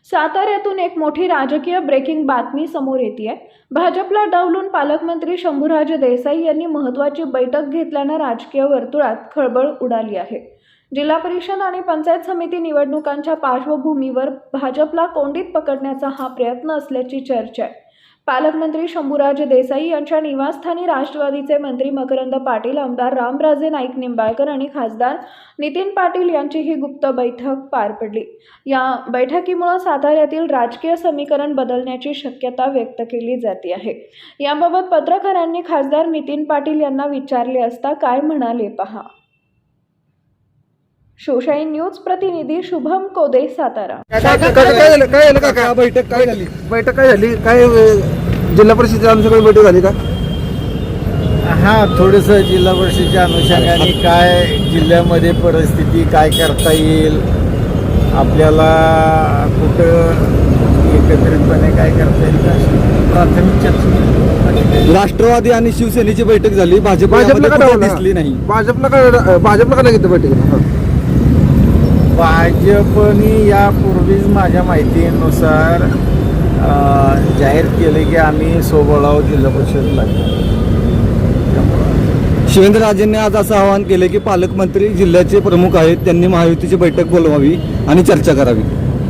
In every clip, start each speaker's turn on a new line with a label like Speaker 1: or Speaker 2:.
Speaker 1: साताऱ्यातून एक मोठी राजकीय ब्रेकिंग बातमी समोर येतेय। भाजपला डावलून पालकमंत्री शंभूराज देसाई यांनी महत्त्वाची बैठक घेतल्यानं राजकीय वर्तुळात खळबळ उडाली आहे। जिल्हा परिषद आणि पंचायत समिती निवडणुकांच्या पार्श्वभूमीवर भाजपला कोंडीत पकडण्याचा हा प्रयत्न असल्याची चर्चा आहे। पालकमंत्री शंभूराज देसाई यांच्या निवासस्थानी राष्ट्रवादीचे मंत्री मकरंद पाटील, आमदार रामराजे नाईक निंबाळकर आणि खासदार नितीन पाटील यांची ही गुप्त बैठक पार पडली। या बैठकीमुळे साताऱ्यातील राजकीय समीकरण बदलण्याची शक्यता व्यक्त केली जाते आहे। याबाबत पत्रकारांनी खासदार नितीन पाटील यांना विचारले असता काय म्हणाले पहा। शिवशाही न्यूज प्रतिनिधी शुभम कोदे, सातारा।
Speaker 2: बैठक काय झाली काय जिल्हा परिषदेच्या अनुषंगाने बैठक झाली का?
Speaker 3: हा, थोडंसं जिल्हा परिषदेच्या अनुषंगाने काय जिल्ह्यामध्ये परिस्थिती काय करता येईल, आपल्याला कुठं एकत्रितपणे काय करता येईल का प्राथमिक चर्चा।
Speaker 2: राष्ट्रवादी आणि शिवसेनेची बैठक झाली, भाजपला दिसली नाही। भाजपला का नाही घेतलं बैठक?
Speaker 3: भाजपने यापूर्वीच माझ्या माहितीनुसार जाहीर केले की आम्ही सोबळाव जिल्हा परिषदला।
Speaker 2: शिवेंद्रराजेंनी आज असं आवाहन केले की पालकमंत्री जिल्ह्याचे प्रमुख आहेत, त्यांनी महायुतीची बैठक बोलवावी आणि चर्चा करावी।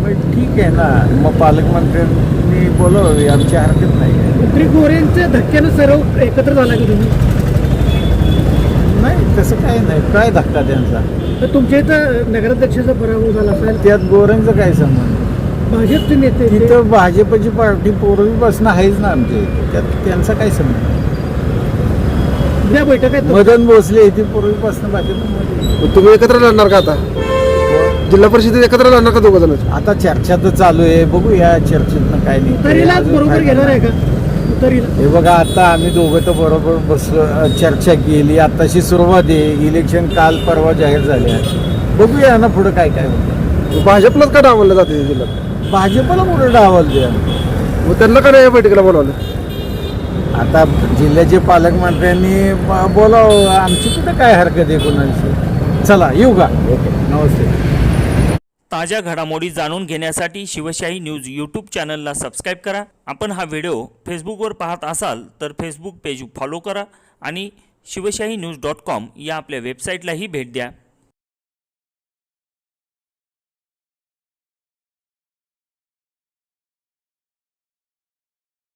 Speaker 3: ठीक आहे ना, मग पालकमंत्र्यांनी बोलवावी, आमची हरकत नाही।
Speaker 4: मंत्री गोरेंच्या धक्क्यानं सर्व एकत्र झाला की तुम्ही?
Speaker 3: नाही, तसं काही नाही। काय धक्का त्यांचा?
Speaker 4: तर तुमच्या इथं नगराध्यक्षाचा पराभव झाला असेल,
Speaker 3: त्यात गोरेंचं काय संबंध?
Speaker 4: भाजपचे नेते
Speaker 3: तिथं भाजपची पार्टी पूर्वीपासून आहेच ना आमच्या इथे, त्यात त्यांचा काय संबंध?
Speaker 4: या बैठकीत
Speaker 3: मदन भोसले इथे पूर्वीपासून भाजपमध्ये।
Speaker 2: तुम्ही एकत्र लढणार का आता? जिल्हा परिषदेत एकत्र लढणार का दोघं जण?
Speaker 3: आता चर्चा तर चालू आहे, बघू या चर्चेतनं काय नाही।
Speaker 4: तरीलाच बरोबर घेणार आहे का? तरीला
Speaker 3: हे बघा, आता आम्ही दोघं तर बरोबर बसलो, चर्चा केली, आताशी सुरुवात आहे। इलेक्शन काल परवा जाहीर झाले आहे, बघूया ना पुढे काय काय होतं।
Speaker 2: भाजपलाच का डावललं जाते जिल्ह्यात?
Speaker 3: भाजपला पुढे डावल द्या,
Speaker 2: मग त्यांना का नाही या बैठकीला बोलावलं?
Speaker 3: आता जिल्ह्याचे पालकमंत्र्यांनी बोलावं, आमची कुठं काय हरकत आहे कोणाची। चला येऊ का? ओके, नमस्ते।
Speaker 5: ताज्या घडामोडी जाणून घेण्यासाठी शिवशाही न्यूज यूट्यूब चॅनलला सबस्क्राईब करा। आपण हा व्हिडिओ फेसबुकवर पाहत असाल तर फेसबुक पेज फॉलो करा आणि शिवशाही न्यूज.com या आपल्या वेबसाईटलाही भेट द्या।